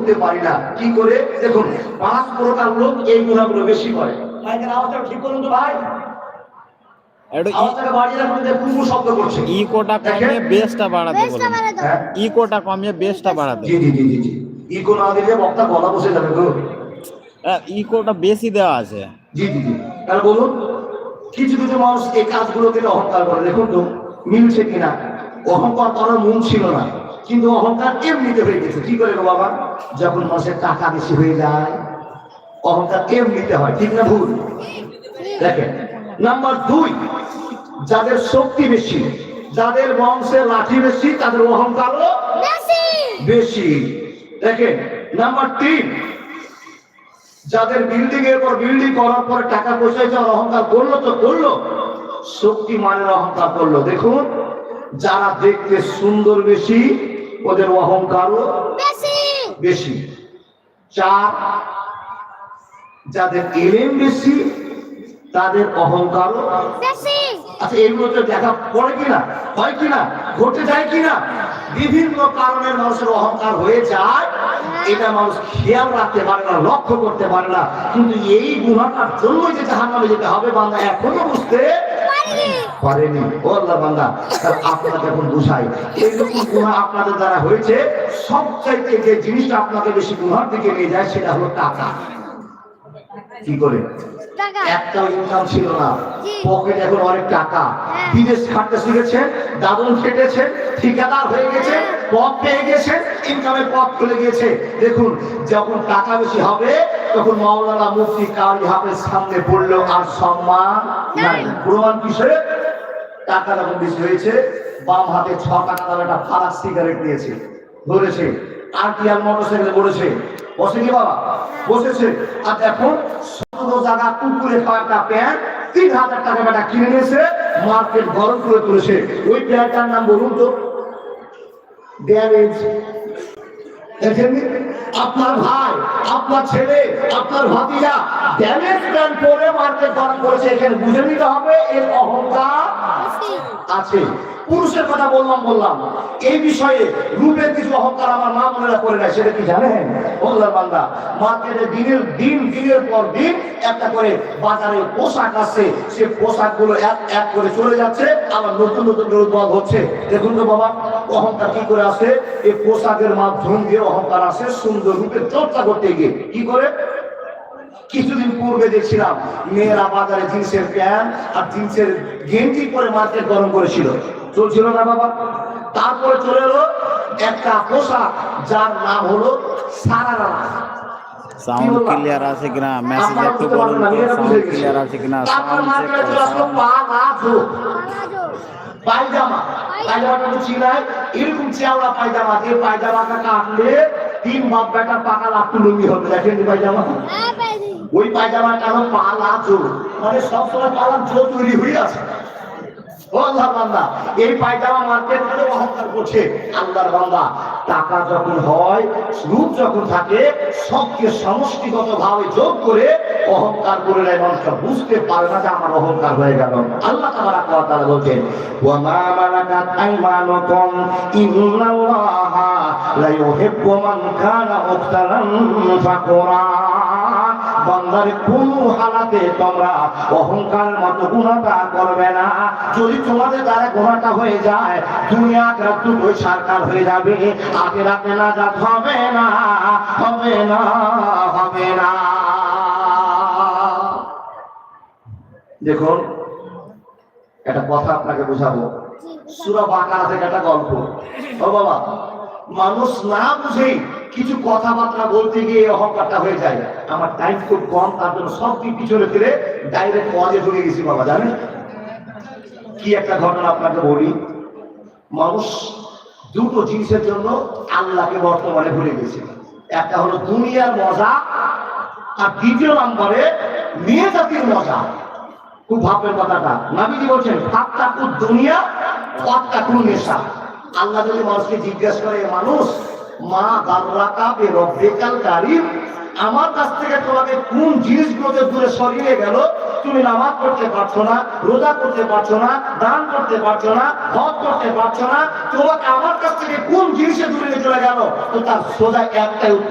করতে পারি না। কি করে? দেখুন, 5 প্রকার লোক এই গুনাহগুলো বেশি করে। মাইকের আওয়াজটা ঠিক করুন তো ভাই। আওয়াজটা বাড়িয়ে রাখুন, যে কুকু শব্দ করছে। ইকোটা কমিয়ে বেসটা বাড়াতে বলুন। ইকোটা কমিয়ে বেসটা বাড়াতে। জি জি জি জি জি। ইকো না দিলে বক্তা গলা বসে যাবে গো। ইকোটা বেশি দেওয়া আছে। জি জি জি। তাহলে বলুন, কিছু কিছু মানুষ এই কাজগুলোকে অহংকার করে। দেখুন তো মিলছে কিনা। অহংকার করার মন ছিল না, কিন্তু অহংকার এমনিতে হয়ে গেছে। কি করে গো বাবা? যখন মানুষের টাকা বেশি হয়ে যায়, অহংকার এমনিতে হয়। ঠিক না ভুল? দেখেন, নাম্বার 2, যাদের শক্তি বেশি, যাদের বংশের লাঠি বেশি, তাদের অহংকারও বেশি। দেখেন, নাম্বার 3, যাদের বিল্ডিং এর পর বিল্ডিং করার পরে টাকা পয়সা যাওয়ার অহংকার করলো তো করলো, শক্তি মানের অহংকার করলো। দেখুন, যারা দেখতে সুন্দর বেশি, ওদের অহংকারও বেশি। 4, যাদের এলেম বেশি, তাদের অহংকারও বেশি। আচ্ছা, এগুলো তো দেখা পড়ে কিনা, হয় কিনা, ঘটে যায় কিনা? বিভিন্ন কারণে মানুষের অহংকার হয়ে যায়, এটা মানুষ খেয়াল রাখতে পারে না, লক্ষ্য করতে পারে না। কিন্তু এই গুনাহটার জন্য যে জাহান্নামে যেতে হবে, বান্দা এখনো বুঝতে পারেনি। ও আল্লাহ বান্দা, আপনাকে এখন বুঝাই, এইরকম গুনাহ আপনাদের দ্বারা হয়েছে। সবচাইতে যে জিনিসটা আপনাকে বেশি গুনার দিকে নিয়ে যায়, সেটা হলো টাকা। কি করে? একটা ইনকাম ছিল না, পকেট এখন অনেক টাকা। বিদেশ খাটতে শিখেছেন, দাদন খেটেছেন, ঠিকাদার হয়ে গেছে, পথ পেয়ে গেছে, ইনকামের পথ খুলে গিয়েছে। দেখুন, যখন টাকা বেশি হবে, তখন মাওলানা মুফতি কারি হাফেজ সামনে পড়লো, আর সম্মান নাই। প্রমাণ কিসে? টাকা যখন বেশি হয়েছে, বাম হাতে 6 টাকা দামের একটা ফারাক সিগারেট নিয়েছে, ধরেছে, আর কি আর মোটরসাইকেলে পড়েছে, বসে কি বাবা? বসেছে। আর এখন 17 জায়গা কুকুরে খাওয়া একটা প্যান্ট 3000 টাকা বেটা কিনে নিয়েছে, মার্কেট গরম করে তুলেছে। ওই প্যান্টটার নাম বলুন তো? ড্যামেজ। আপনার ভাই, আপনার ছেলে, আপনার ভাতিজা ড্যামেজ প্যান্ট পরে মার্কেট গরম করেছে। এখানে বুঝে নিতে হবে এর অহংকার আছে। পুরুষের কথা বললাম, এই বিষয়ে রূপের কিছু অহংকার আমার মা বোনেরা করে নেয়। সেটা কি জানেন? বললাম বান্দা, মার্কেটে দিনের পর দিন একটা করে বাজারে পোশাক আসছে, সে পোশাক গুলো এক করে চলে যাচ্ছে, আবার নতুন নতুন উদ্ভব হচ্ছে। দেখুন তো বাবা, অহংকার কি করে আসে? এই পোশাকের মাধ্যম দিয়ে অহংকার আসে, সুন্দর রূপের চর্চা করতে গিয়ে। কি করে? কিছুদিন পূর্বে দেখছিলাম, মেয়েরা বাজারে জিন্সের প্যান্ট আর জিন্সের গেঞ্জি পরে মার্কেট গরম করেছিল, চলছিল না বাবা? তারপরে চলে এলো একটা পোশাক, যার নাম হলো সারারা। সাউন্ড ক্লিয়ার আছে কিনা মেসেজ একটু বলুন তো, সাউন্ড ক্লিয়ার আছে কিনা? সাউন্ড চেক করুন। পায়জামাটা তো চিনাই, এরকম চেওড়া পায়জামা, যে পায়জামাটা কাটলে 3 বাপ বেটা পাকা লাট্টু লুঙ্গি হবে। দেখেন পায়জামা, ওই পায়জামাটা হলো পালাজো, মানে সবসময় পালাজো তৈরি হয়ে আছে। আল্লাহর বান্দা, এই পায়জামা মার্কেট করে অহংকার করছে। আল্লাহর বান্দা, টাকা যখন হয়, রূপ যখন থাকে, সবকে সমষ্টিগত ভাবে যোগ করে অহংকার করে নেয়। মানুষটা বুঝতে পারে না যে আমার অহংকার হয়ে গেল। আল্লাহ তাবারাকা ওয়া তাআলা বলছেন, ওয়া মা মালাকাত আইমানুকুম ইন্নাল্লাহা লা ইউহিব্বু মান কানা মুখতালান ফাকুরা। বান্দার কোন হালাতে তোমরা অহংকারের মতো গুনাহটা করবে না। যদি তোমাদের দ্বারা গুনাহটা হয়ে যায়, দুনিয়া আখিরাত দুটোই সারকার হয়ে যাবে, আখিরাতে নাজাত হবে না, হবে না, হবে না। দেখুন, একটা কথা আপনাকে বোঝাবো। সূরা বাকারা থেকে একটা গল্প। ও বাবা, মানুষ না বুঝেই কিছু কথাবার্তা বলতে গিয়ে অহংকারটা হয়ে যায়। আমার টাইম খুব কম, তার জন্য সব কি পিছনে ফেলে ডাইরেক্ট ওয়াজে ঢুকে গেছি বাবা। জানেন কি একটা ঘটনা আপনাকে বলি? মানুষ দুটো জিনিসের জন্য আল্লাহকে বর্তমানে ভুলে গেছে। একটা হলো দুনিয়ার মজা, আর দ্বিতীয় নম্বরে মেয়ে জাতির মজা। খুব ভাববেন কথাটা। নবীজি বলছেন, ফাত্তাকু দুনিয়া ফাত্তাকু নেশা। আল্লাহ যদি মানুষকে জিজ্ঞাসা করে, মানুষ মা গাররাকা বিরব্বিকাল কারীম, আমার কাছ থেকে তোমাকে কোন জিনিসগুলোতে দূরে সরিয়ে গেল? তুমি নামাজ পড়তে পারছো না, রোজা করতে পারছো না, দান করতে পারছো না, হজ করতে পারছো না, তোমাকে আমার কাছ থেকে কোন জিনিসে দূরে চলে গেল? তো তার সোজা একটাই উত্তর,